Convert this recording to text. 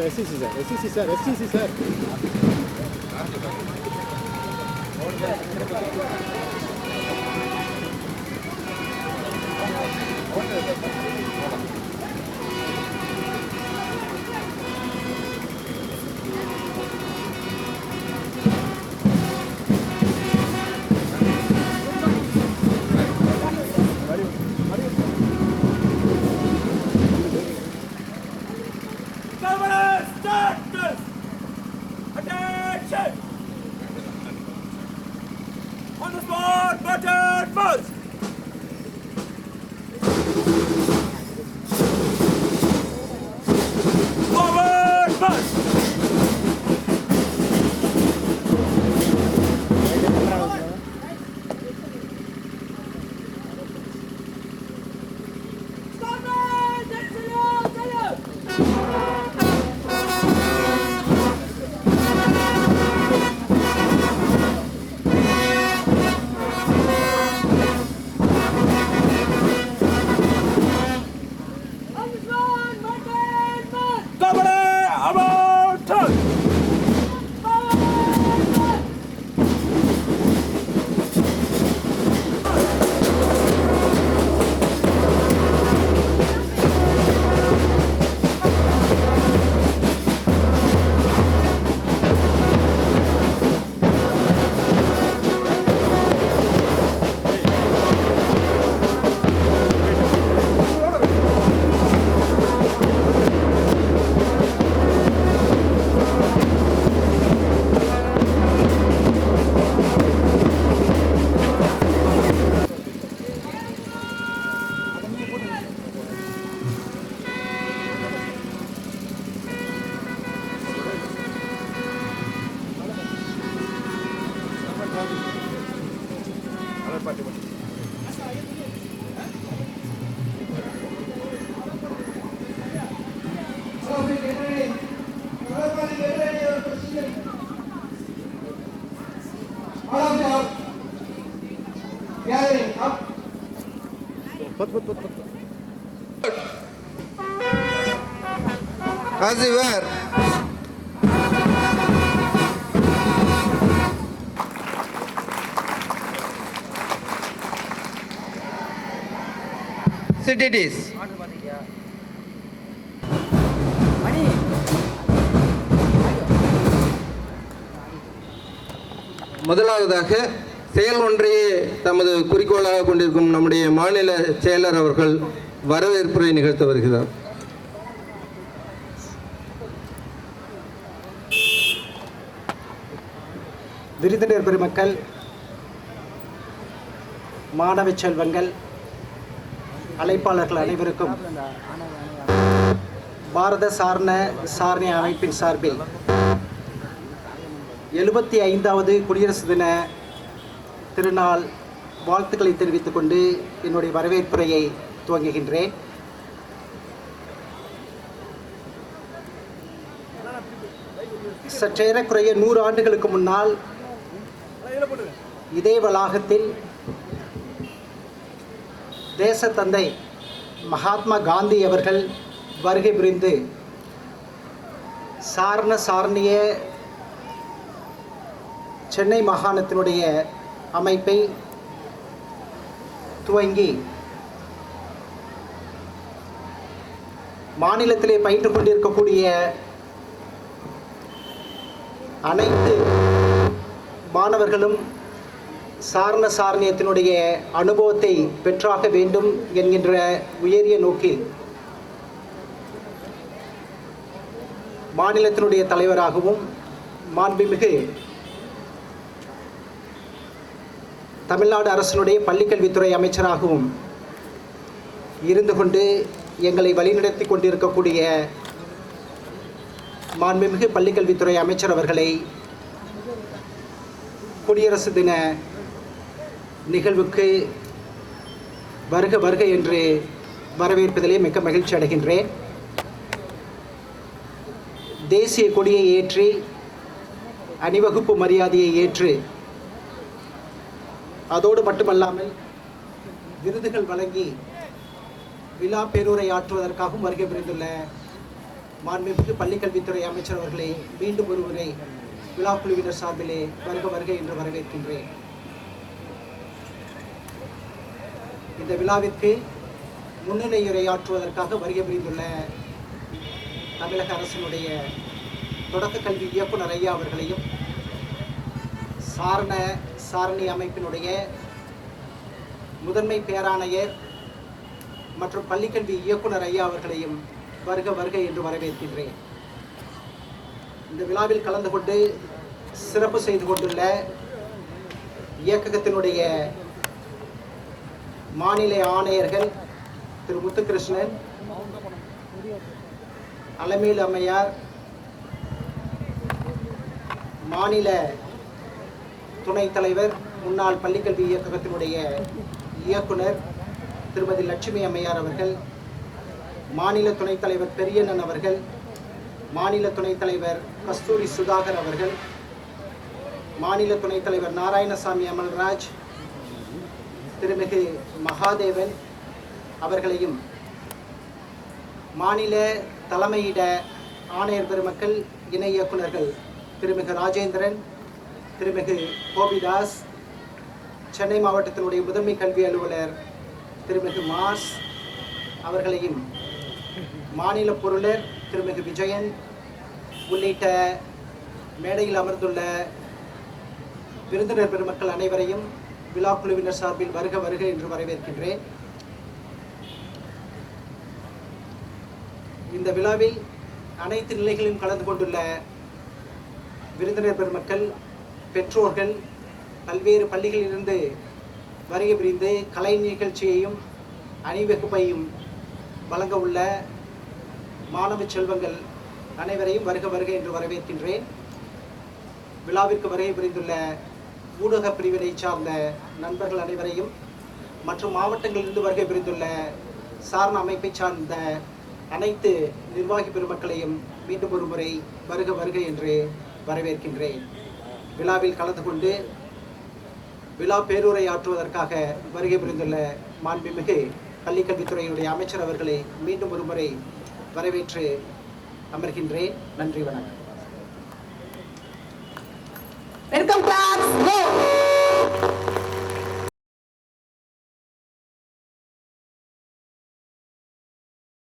SCC sir On the spot, button first! Forward first! As you were. Sit it is. முதலாவதாக செயல் ஒன்றையே தமது குறிக்கோளாக கொண்டிருக்கும் நம்முடைய மாநில செயலர் அவர்கள் வரவேற்புரை நிகழ்த்த வருகிறார். விருந்தினர் பெருமக்கள், மாணவ செல்வங்கள், அழைப்பாளர்கள் அனைவருக்கும் பாரத சாரண அமைப்பின் சார்பில் 75வது குடியரசு தின திருநாள் வாழ்த்துக்களை தெரிவித்துக் கொண்டு என்னுடைய வரவேற்புரையை துவங்குகின்றேன். சற்றேறக்குறைய 100 ஆண்டுகளுக்கு முன்னால் இதே வளாகத்தில் தேசத்தந்தை மகாத்மா காந்தி அவர்கள் வருகை புரிந்து சாரணிய சென்னை மாகாணத்தினுடைய அமைப்பை துவங்கி மாநிலத்திலே பயின்று கொண்டிருக்கக்கூடிய அனைத்து மாணவர்களும் சாரணியத்தினுடைய அனுபவத்தை பெற்றாக வேண்டும் என்கின்ற உயரிய நோக்கில் மாநிலத்தினுடைய தலைவராகவும் மாண்புமிகு தமிழ்நாடு அரசினுடைய பள்ளிக்கல்வித்துறை அமைச்சராகவும் இருந்து கொண்டு எங்களை வழிநடத்தி கொண்டிருக்கக்கூடிய மாண்புமிகு பள்ளிக்கல்வித்துறை அமைச்சர் அவர்களை குடியரசு தின நிகழ்வுக்கு வருக வருக என்று வரவேற்பதிலே மிக்க மகிழ்ச்சி அடைகின்றேன். தேசிய கொடியை ஏற்றி அணிவகுப்பு மரியாதையை ஏற்று அதோடு மட்டுமல்லாமல் விருதுகள் வழங்கி விழா பேருரையாற்றுவதற்காகவும் வருகை புரிந்துள்ள மாண்புமிகு பள்ளிக்கல்வித்துறை அமைச்சர் அவர்களை மீண்டும் ஒருமுறை விழா குழுவினர் சார்பிலே வருக வருக என்று வரவேற்கின்றேன். இந்த விழாவிற்கு முன்னிலையுரையாற்றுவதற்காக வருகை புரிந்துள்ள தமிழக அரசினுடைய தொடக்க கல்வி இயக்குனர் ஐயா அவர்களையும் சாரணி அமைப்பினுடைய முதன்மை பேராணையர் மற்றும் பள்ளிக்கல்வி இயக்குனர் ஐயா அவர்களையும் வருக வருக என்று வரவேற்கின்றேன். இந்த விழாவில் கலந்து கொண்டு சிறப்பு செய்து கொண்டுள்ள இயக்ககத்தினுடைய மாநில ஆணையர்கள் திரு முத்துகிருஷ்ணன், அலமேலு அம்மையார், மாநில துணைத் தலைவர் முன்னாள் பள்ளிக்கல்வி இயக்ககத்தினுடைய இயக்குனர் திருமதி லட்சுமி அம்மையார் அவர்கள், மாநில துணைத் தலைவர் பெரியண்ணன் அவர்கள், மாநில துணைத் தலைவர் கஸ்தூரி சுதாகர் அவர்கள், மாநில துணைத் தலைவர் நாராயணசாமி அமல்ராஜ், திருமிகு மகாதேவன் அவர்களையும், மாநில தலைமையிட ஆணையர் பெருமக்கள், இணை இயக்குநர்கள் திருமிகு ராஜேந்திரன், திருமிகு கோபிதாஸ், சென்னை மாவட்டத்தினுடைய முதன்மை கல்வி அலுவலர் திருமிகு மாஸ் அவர்களையும், மாநில பொருளர் திருமிகு விஜயன் உள்ளிட்ட மேடையில் அமர்ந்துள்ள விருந்தினர் பெருமக்கள் அனைவரையும் விழா குழுவினர் சார்பில் வருக வருக என்று வரவேற்கின்றேன். இந்த விழாவில் அனைத்து நிலைகளிலும் கலந்து கொண்டுள்ள விருந்தினர் பெருமக்கள், பெற்றோர்கள், பல்வேறு பள்ளிகளிலிருந்து வருகை புரிந்து கலை நிகழ்ச்சியையும் அணிவகுப்பையும் வழங்க உள்ள மாணவ செல்வங்கள் அனைவரையும் வருக வருக என்று வரவேற்கின்றேன். விழாவிற்கு வருகை புரிந்துள்ள ஊடக பிரிவினை சார்ந்த நண்பர்கள் அனைவரையும் மற்றும் மாவட்டங்களிலிருந்து வருகை புரிந்துள்ள சாரண அமைப்பை சார்ந்த அனைத்து நிர்வாகி பெருமக்களையும் மீண்டும் ஒரு முறை வருக வருக என்று வரவேற்கின்றேன். விழாவில் கலந்து கொண்டு விழா பேருரையாற்றுவதற்காக வருகை புரிந்துள்ள மாண்புமிகு பள்ளிக்கல்வித்துறையினுடைய அமைச்சர் அவர்களை மீண்டும் ஒரு முறை வரவேற்று அமர்கின்றேன். நன்றி, வணக்கம். Welcome class. Go.